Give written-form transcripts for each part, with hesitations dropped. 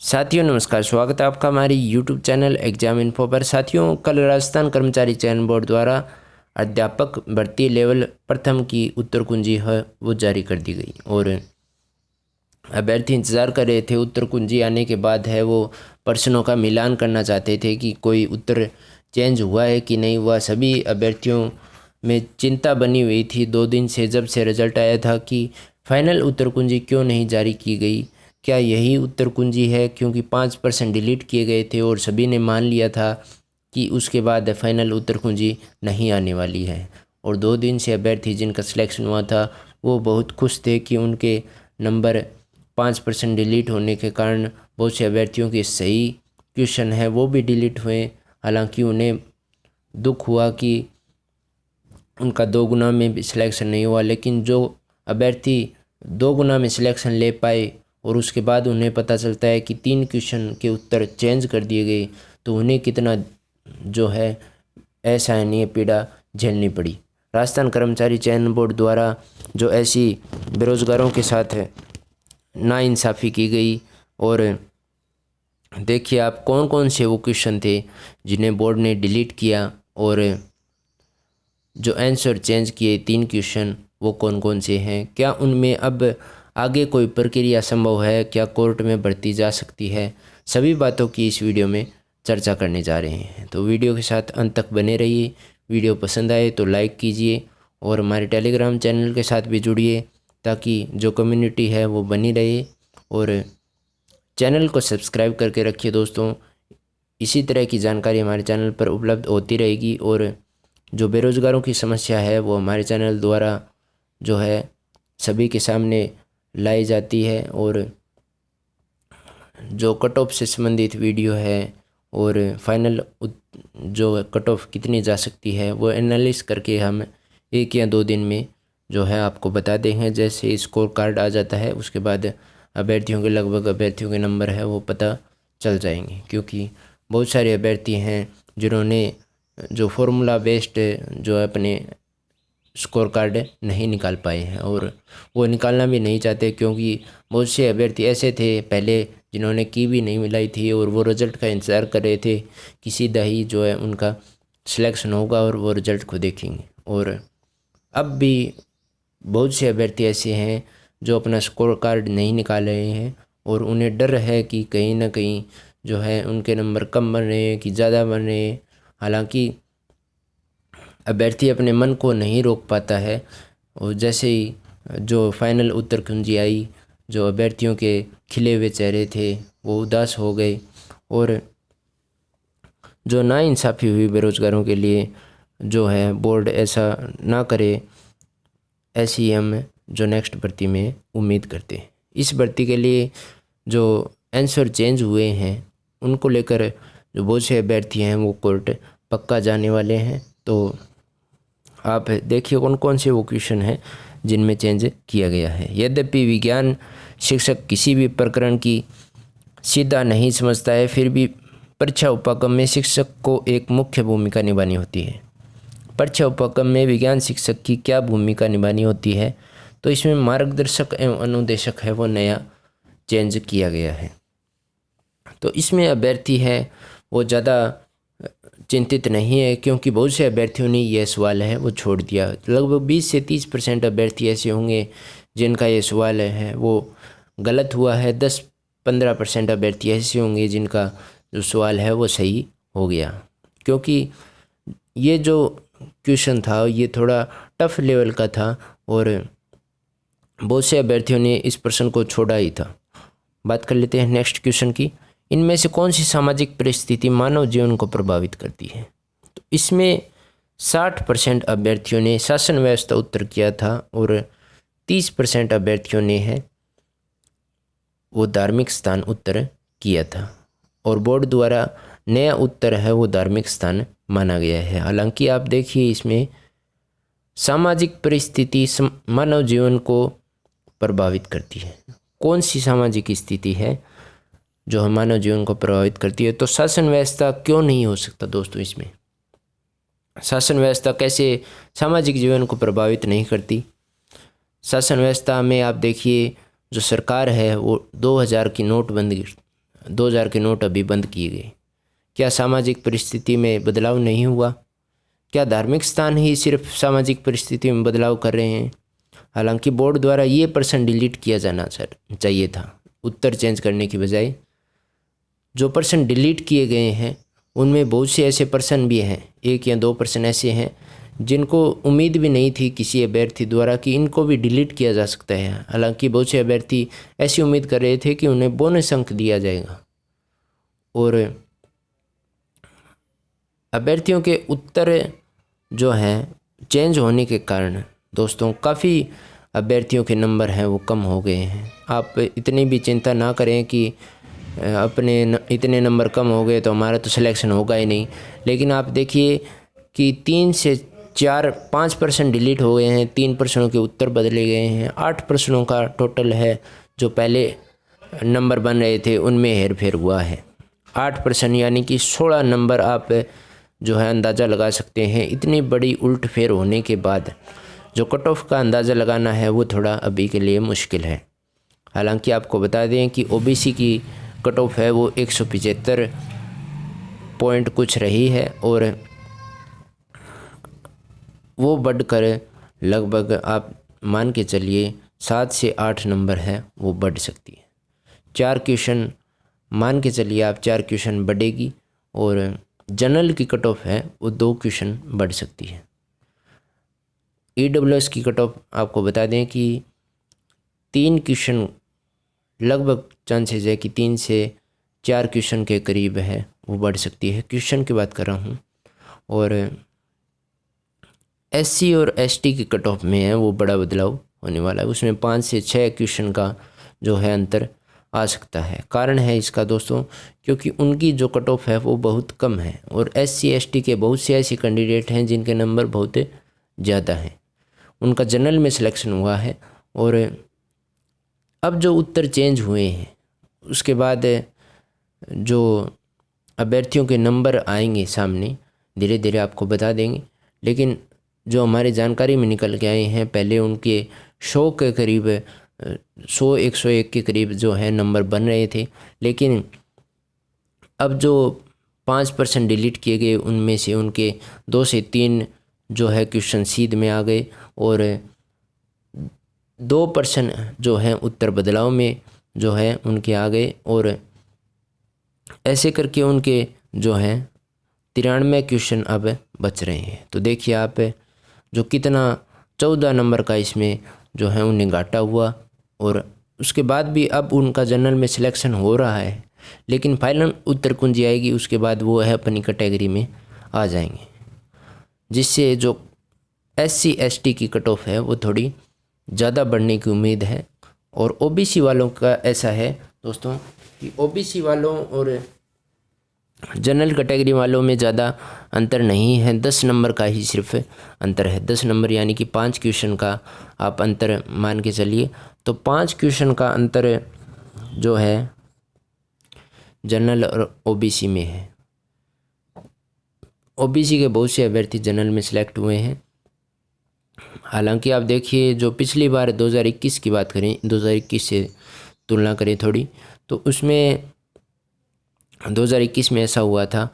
साथियों नमस्कार, स्वागत है आपका हमारी यूट्यूब चैनल एग्जाम इन्फो पर। साथियों, कल राजस्थान कर्मचारी चयन बोर्ड द्वारा अध्यापक भर्ती लेवल प्रथम की उत्तर कुंजी है वो जारी कर दी गई और अभ्यर्थी इंतज़ार कर रहे थे। उत्तर कुंजी आने के बाद है वो प्रश्नों का मिलान करना चाहते थे कि कोई उत्तर चेंज हुआ है कि नहीं हुआ। सभी अभ्यर्थियों में चिंता बनी हुई थी 2 दिन से, जब से रिजल्ट आया था कि फाइनल उत्तर कुंजी क्यों नहीं जारी की गई। क्या यही उत्तर कुंजी है? क्योंकि 5% डिलीट किए गए थे और सभी ने मान लिया था कि उसके बाद फाइनल उत्तर कुंजी नहीं आने वाली है। और 2 दिन से अभ्यर्थी जिनका सिलेक्शन हुआ था वो बहुत खुश थे कि उनके नंबर 5% डिलीट होने के कारण बहुत से अभ्यर्थियों के सही क्वेश्चन है वो भी डिलीट हुए। हालांकि उन्हें दुख हुआ कि उनका 2 गुना में भी सिलेक्शन नहीं हुआ, लेकिन जो अभ्यर्थी 2 गुना में सिलेक्शन ले पाए और उसके बाद उन्हें पता चलता है कि 3 क्वेश्चन के उत्तर चेंज कर दिए गए, तो उन्हें कितना जो है असहनीय पीड़ा झेलनी पड़ी। राजस्थान कर्मचारी चयन बोर्ड द्वारा जो ऐसी बेरोजगारों के साथ नाइंसाफ़ी की गई, और देखिए आप कौन कौन से वो क्वेश्चन थे जिन्हें बोर्ड ने डिलीट किया और जो आंसर चेंज किए 3 क्वेश्चन वो कौन कौन से हैं। क्या उनमें अब आगे कोई प्रक्रिया संभव है? क्या कोर्ट में भर्ती जा सकती है? सभी बातों की इस वीडियो में चर्चा करने जा रहे हैं, तो वीडियो के साथ अंत तक बने रहिए। वीडियो पसंद आए तो लाइक कीजिए और हमारे टेलीग्राम चैनल के साथ भी जुड़िए ताकि जो कम्युनिटी है वो बनी रहे, और चैनल को सब्सक्राइब करके रखिए दोस्तों। इसी तरह की जानकारी हमारे चैनल पर उपलब्ध होती रहेगी और जो बेरोज़गारों की समस्या है वो हमारे चैनल द्वारा जो है सभी के सामने लाई जाती है, और जो कट ऑफ से संबंधित वीडियो है और फाइनल जो कट ऑफ कितनी जा सकती है वो एनालिस करके हम 1 या 2 दिन में जो है आपको बता देंगे। जैसे स्कोर कार्ड आ जाता है उसके बाद अभ्यर्थियों के लगभग अभ्यर्थियों के नंबर है वो पता चल जाएंगे, क्योंकि बहुत सारे अभ्यर्थी हैं जिन्होंने जो फॉर्मूला बेस्ड जो है अपने स्कोर कार्ड नहीं निकाल पाए हैं, और वो निकालना भी नहीं चाहते, क्योंकि बहुत से अभ्यर्थी ऐसे थे पहले जिन्होंने की भी नहीं मिलाई थी और वो रिज़ल्ट का इंतज़ार कर रहे थे कि सीधा ही जो है उनका सिलेक्शन होगा और वो रिज़ल्ट को देखेंगे। और अब भी बहुत से अभ्यर्थी ऐसे हैं जो अपना स्कोर कार्ड नहीं निकाल रहे हैं और उन्हें डर है कि कहीं ना कहीं जो है उनके नंबर कम बन रहे हैं कि ज़्यादा बन रहे हैं। हालांकि अभ्यर्थी अपने मन को नहीं रोक पाता है, और जैसे ही जो फाइनल उत्तर कुंजी आई, जो अभ्यर्थियों के खिले हुए चेहरे थे वो उदास हो गए, और जो नाइंसाफ़ी हुई बेरोजगारों के लिए जो है बोर्ड ऐसा ना करे, ऐसी हम जो नेक्स्ट भर्ती में उम्मीद करते हैं। इस भर्ती के लिए जो आंसर चेंज हुए हैं उनको लेकर जो बहुत से अभ्यर्थी हैं वो कोर्ट पक्का जाने वाले हैं। तो आप देखिए कौन कौन से वो क्वेश्चन हैं जिनमें चेंज किया गया है। यद्यपि विज्ञान शिक्षक किसी भी प्रकरण की सीधा नहीं समझता है, फिर भी परीक्षा उपक्रम में शिक्षक को एक मुख्य भूमिका निभानी होती है। परीक्षा उपक्रम में विज्ञान शिक्षक की क्या भूमिका निभानी होती है? तो इसमें मार्गदर्शक एवं अनुदेशक है वो नया चेंज किया गया है। तो इसमें अभ्यर्थी है वो ज़्यादा चिंतित नहीं है, क्योंकि बहुत से अभ्यर्थियों ने यह सवाल है वो छोड़ दिया। लगभग 20 से 30% अभ्यर्थी ऐसे होंगे जिनका ये सवाल है वो गलत हुआ है। 10-15% अभ्यर्थी ऐसे होंगे जिनका जो सवाल है वो सही हो गया, क्योंकि ये जो क्वेश्चन था ये थोड़ा टफ लेवल का था और बहुत से अभ्यर्थियों ने इस प्रश्न को छोड़ा ही था। बात कर लेते हैं नेक्स्ट क्वेश्चन की। इनमें से कौन सी सामाजिक परिस्थिति मानव जीवन को प्रभावित करती है? तो इसमें 60% अभ्यर्थियों ने शासन व्यवस्था उत्तर किया था और 30% अभ्यर्थियों ने है वो धार्मिक स्थान उत्तर किया था, और बोर्ड द्वारा नया उत्तर है वो धार्मिक स्थान माना गया है। हालांकि आप देखिए इसमें सामाजिक परिस्थिति मानव जीवन को प्रभावित करती है। कौन सी सामाजिक स्थिति है जो मानव जीवन को प्रभावित करती है? तो शासन व्यवस्था क्यों नहीं हो सकता दोस्तों? इसमें शासन व्यवस्था कैसे सामाजिक जीवन को प्रभावित नहीं करती? शासन व्यवस्था में आप देखिए जो सरकार है वो 2000 की नोटबंदी 2000 के नोट अभी बंद किए गए। क्या सामाजिक परिस्थिति में बदलाव नहीं हुआ? क्या धार्मिक स्थान ही सिर्फ सामाजिक परिस्थिति में बदलाव कर रहे हैं? हालांकि बोर्ड द्वारा ये प्रश्न डिलीट किया जाना चाहिए था, उत्तर चेंज करने की बजाय। जो प्रश्न डिलीट किए गए हैं उनमें बहुत से ऐसे प्रश्न भी हैं, 1 या 2 प्रश्न ऐसे हैं जिनको उम्मीद भी नहीं थी किसी अभ्यर्थी द्वारा कि इनको भी डिलीट किया जा सकता है। हालांकि बहुत से अभ्यर्थी ऐसी उम्मीद कर रहे थे कि उन्हें बोनस अंक दिया जाएगा। और अभ्यर्थियों के उत्तर जो हैं चेंज होने के कारण दोस्तों काफ़ी अभ्यर्थियों के नंबर हैं वो कम हो गए हैं। आप इतनी भी चिंता ना करें कि इतने नंबर कम हो गए तो हमारा तो सिलेक्शन होगा ही नहीं। लेकिन आप देखिए कि 3 से 4-5 प्रश्न डिलीट हो गए हैं, 3 प्रश्नों के उत्तर बदले गए हैं, 8 प्रश्नों का टोटल है जो पहले नंबर बन रहे थे उनमें हेरफेर हुआ है। 8 प्रश्न यानी कि 16 नंबर आप जो है अंदाज़ा लगा सकते हैं। इतनी बड़ी उलटफेर होने के बाद जो कट ऑफ का अंदाज़ा लगाना है वो थोड़ा अभी के लिए मुश्किल है। हालांकि आपको बता दें कि ओबीसी की कट ऑफ है वो 175 पॉइंट कुछ रही है और वो बढ़कर लगभग आप मान के चलिए 7 से 8 नंबर है वो बढ़ सकती है। 4 क्वेश्चन मान के चलिए आप 4 क्वेश्चन बढ़ेगी और जनरल की कट ऑफ है वो 2 क्वेश्चन बढ़ सकती है। ईडब्ल्यूएस की कट ऑफ आपको बता दें कि 3 क्वेश्चन लगभग चांसेस है कि 3 से 4 क्वेश्चन के करीब है वो बढ़ सकती है। क्वेश्चन की बात कर रहा हूँ। और एससी और एसटी की कट ऑफ में है वो बड़ा बदलाव होने वाला है, उसमें 5 से 6 क्वेश्चन का जो है अंतर आ सकता है। कारण है इसका दोस्तों क्योंकि उनकी जो कट ऑफ है वो बहुत कम है और एससी एसटी के बहुत से ऐसे कैंडिडेट हैं जिनके नंबर बहुत ज़्यादा हैं, उनका जनरल में सिलेक्शन हुआ है। और अब जो उत्तर चेंज हुए हैं उसके बाद जो अभ्यर्थियों के नंबर आएंगे सामने धीरे धीरे आपको बता देंगे। लेकिन जो हमारी जानकारी में निकल के आए हैं पहले उनके 100 के करीब 101 के करीब जो है नंबर बन रहे थे। लेकिन अब जो 5% डिलीट किए गए उनमें से उनके 2 से 3 जो है क्वेश्चन सीध में आ गए और 2% जो है उत्तर बदलाव में जो है उनके आ गए और ऐसे करके उनके जो है 93 क्वेश्चन अब बच रहे हैं। तो देखिए आप जो कितना 14 नंबर का इसमें जो है उन्हें घाटा हुआ और उसके बाद भी अब उनका जनरल में सिलेक्शन हो रहा है। लेकिन फाइनल उत्तर कुंजी आएगी उसके बाद वो है अपनी कैटेगरी में आ जाएंगे, जिससे जो एससी एसटी की कट ऑफ है वो थोड़ी ज़्यादा बढ़ने की उम्मीद है। और ओबीसी वालों का ऐसा है दोस्तों कि ओबीसी वालों और जनरल कैटेगरी वालों में ज़्यादा अंतर नहीं है, 10 नंबर का ही सिर्फ अंतर है। 10 नंबर यानी कि 5 क्वेश्चन का आप अंतर मान के चलिए। तो 5 क्वेश्चन का अंतर जो है जनरल और ओबीसी में है। ओबीसी के बहुत से अभ्यर्थी जनरल में सिलेक्ट हुए हैं। हालांकि आप देखिए जो पिछली बार 2021 की बात करें, 2021 से तुलना करें थोड़ी, तो उसमें 2021 में ऐसा हुआ था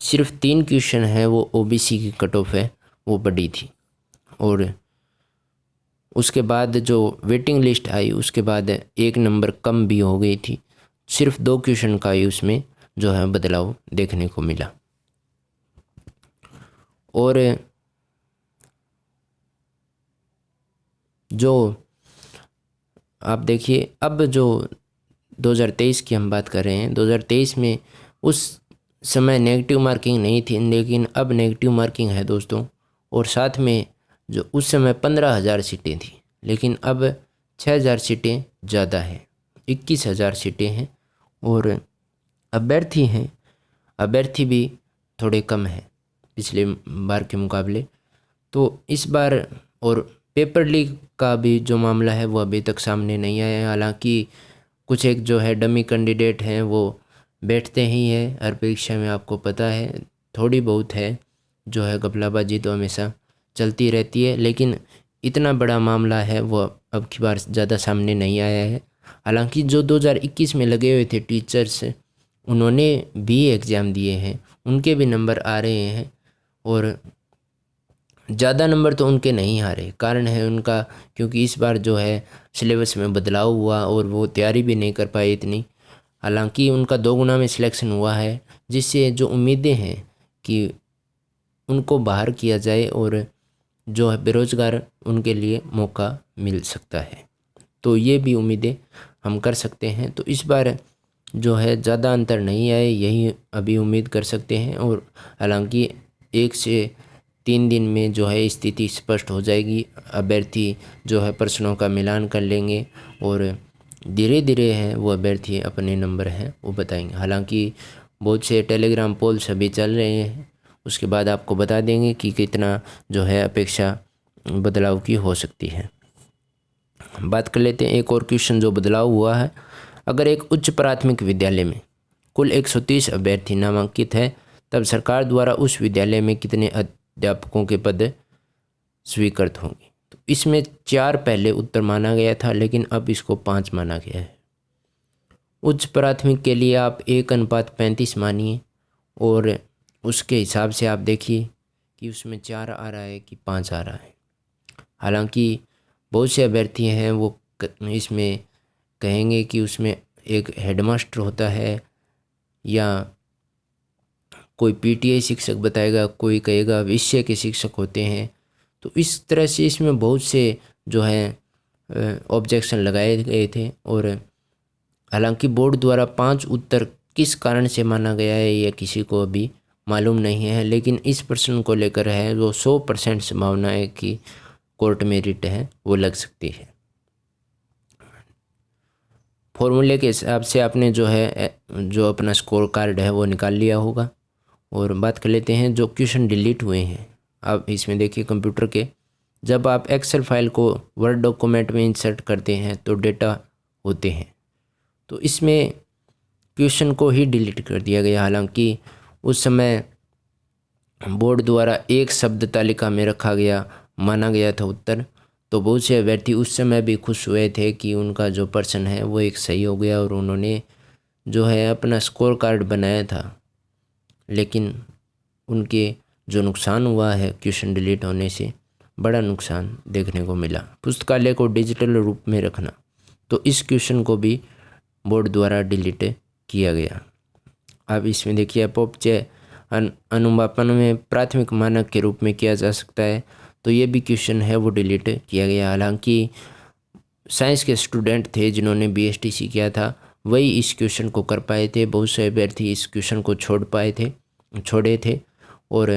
सिर्फ 3 क्वेश्चन है वो ओबीसी की कट ऑफ है वो बढ़ी थी और उसके बाद जो वेटिंग लिस्ट आई उसके बाद 1 नंबर कम भी हो गई थी। सिर्फ 2 क्वेश्चन का ही उसमें जो है बदलाव देखने को मिला। और जो आप देखिए अब जो 2023 की हम बात कर रहे हैं, 2023 में उस समय नेगेटिव मार्किंग नहीं थी लेकिन अब नेगेटिव मार्किंग है दोस्तों। और साथ में जो उस समय 15,000 सीटें थी लेकिन अब 6,000 सीटें ज़्यादा है, 21,000 सीटें हैं। और अभ्यर्थी भी थोड़े कम हैं पिछले बार के मुकाबले। तो इस बार और पेपर लीक का भी जो मामला है वो अभी तक सामने नहीं आया है। हालांकि कुछ एक जो है डमी कैंडिडेट हैं वो बैठते ही हैं हर परीक्षा में, आपको पता है थोड़ी बहुत है जो है घपलाबाजी तो हमेशा चलती रहती है, लेकिन इतना बड़ा मामला है वो अब की बार ज़्यादा सामने नहीं आया है। हालांकि जो 2021 में लगे हुए थे टीचर्स उन्होंने भी एग्ज़ाम दिए हैं उनके भी नंबर आ रहे हैं, और ज़्यादा नंबर तो उनके नहीं आ रहे। कारण है उनका, क्योंकि इस बार जो है सिलेबस में बदलाव हुआ और वो तैयारी भी नहीं कर पाए इतनी। हालांकि उनका 2 गुना में सिलेक्शन हुआ है, जिससे जो उम्मीदें हैं कि उनको बाहर किया जाए और जो है बेरोज़गार उनके लिए मौका मिल सकता है। तो ये भी उम्मीदें हम कर सकते हैं। तो इस बार जो है ज़्यादा अंतर नहीं आए, यही अभी उम्मीद कर सकते हैं। और हालांकि 1 से 3 दिन में जो है स्थिति स्पष्ट हो जाएगी। अभ्यर्थी जो है प्रश्नों का मिलान कर लेंगे और धीरे धीरे है वो अभ्यर्थी अपने नंबर हैं वो बताएंगे। हालांकि बहुत से टेलीग्राम पोल्स अभी चल रहे हैं, उसके बाद आपको बता देंगे कि कितना जो है अपेक्षा बदलाव की हो सकती है। बात कर लेते हैं एक और क्वेश्चन जो बदलाव हुआ है। अगर एक उच्च प्राथमिक विद्यालय में कुल 130 अभ्यर्थी नामांकित है, तब सरकार द्वारा उस विद्यालय में कितने अध्यापकों के पद स्वीकृत होंगे। तो इसमें 4 पहले उत्तर माना गया था, लेकिन अब इसको 5 माना गया है। उच्च प्राथमिक के लिए आप 1:35 मानिए, और उसके हिसाब से आप देखिए कि उसमें 4 आ रहा है कि 5 आ रहा है। हालांकि बहुत से अभ्यर्थी हैं वो इसमें कहेंगे कि उसमें एक हेडमास्टर होता है या कोई पीटीआई शिक्षक बताएगा, कोई कहेगा विषय के शिक्षक होते हैं। तो इस तरह से इसमें बहुत से जो है ऑब्जेक्शन लगाए गए थे। और हालांकि बोर्ड द्वारा 5 उत्तर किस कारण से माना गया है यह किसी को अभी मालूम नहीं है, लेकिन इस प्रश्न को लेकर है वो 100% संभावना है कि कोर्ट में रिट है वो लग सकती है। फॉर्मूले के हिसाब से आपने जो है जो अपना स्कोर कार्ड है वो निकाल लिया होगा। और बात कर लेते हैं जो क्वेश्चन डिलीट हुए हैं। अब इसमें देखिए कंप्यूटर के, जब आप एक्सेल फाइल को वर्ड डॉक्यूमेंट में इंसर्ट करते हैं तो डेटा होते हैं। तो इसमें क्वेश्चन को ही डिलीट कर दिया गया। हालांकि उस समय बोर्ड द्वारा एक शब्द तालिका में रखा गया माना गया था उत्तर। तो बहुत से अभ्यर्थी उस समय भी खुश हुए थे कि उनका जो प्रश्न है वो एक सही हो गया और उन्होंने जो है अपना स्कोर कार्ड बनाया था। लेकिन उनके जो नुकसान हुआ है क्वेश्चन डिलीट होने से, बड़ा नुकसान देखने को मिला। पुस्तकालय को डिजिटल रूप में रखना, तो इस क्वेश्चन को भी बोर्ड द्वारा डिलीट किया गया। अब इसमें देखिए अपौपचय अनुमापन में प्राथमिक मानक के रूप में किया जा सकता है, तो ये भी क्वेश्चन है वो डिलीट किया गया। हालांकि साइंस के स्टूडेंट थे जिन्होंने बीएसटीसी किया था वही इस क्वेश्चन को कर पाए थे। बहुत से अभ्यर्थी इस क्वेश्चन को छोड़े थे और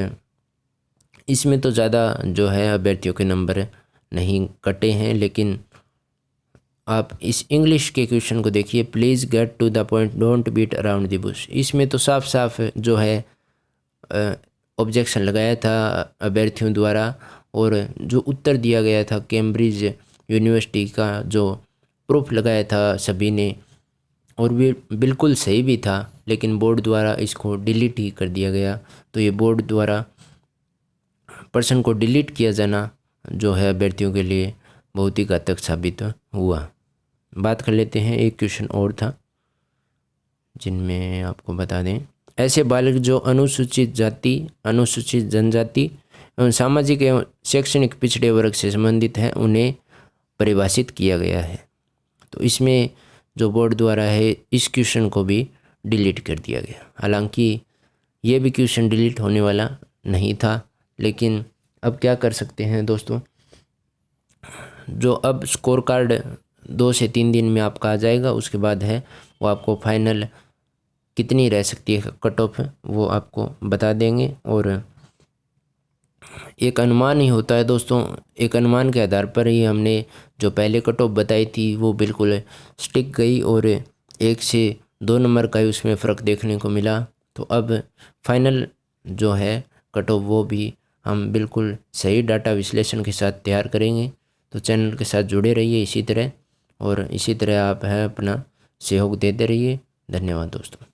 इसमें तो ज़्यादा जो है अभ्यर्थियों के नंबर नहीं कटे हैं। लेकिन आप इस इंग्लिश के क्वेश्चन को देखिए, please get to the point, don't beat around the bush. इसमें तो साफ साफ जो है ऑब्जेक्शन लगाया था अभ्यर्थियों द्वारा, और जो उत्तर दिया गया था कैम्ब्रिज यूनिवर्सिटी का जो प्रूफ लगाया था सभी ने, और वे बिल्कुल सही भी था, लेकिन बोर्ड द्वारा इसको डिलीट ही कर दिया गया। तो ये बोर्ड द्वारा प्रश्न को डिलीट किया जाना जो है अभ्यर्थियों के लिए बहुत ही घातक साबित हुआ। बात कर लेते हैं एक क्वेश्चन और था जिनमें आपको बता दें, ऐसे बालक जो अनुसूचित जाति, अनुसूचित जनजाति एवं सामाजिक एवं शैक्षणिक पिछड़े वर्ग से संबंधित हैं उन्हें परिभाषित किया गया है। तो इसमें जो बोर्ड द्वारा है इस क्वेश्चन को भी डिलीट कर दिया गया। हालांकि ये भी क्वेश्चन डिलीट होने वाला नहीं था, लेकिन अब क्या कर सकते हैं दोस्तों, जो अब स्कोर कार्ड 2 से 3 दिन में आपका आ जाएगा, उसके बाद है वो आपको फाइनल कितनी रह सकती है कट ऑफ वो आपको बता देंगे। और एक अनुमान ही होता है दोस्तों, एक अनुमान के आधार पर ही हमने जो पहले कट ऑफ बताई थी वो बिल्कुल स्टिक गई और 1 से 2 नंबर का ही उसमें फ़र्क देखने को मिला। तो अब फाइनल जो है कट ऑफ वो भी हम बिल्कुल सही डाटा विश्लेषण के साथ तैयार करेंगे। तो चैनल के साथ जुड़े रहिए इसी तरह, और इसी तरह आप है अपना सहयोग देते रहिए। धन्यवाद दोस्तों।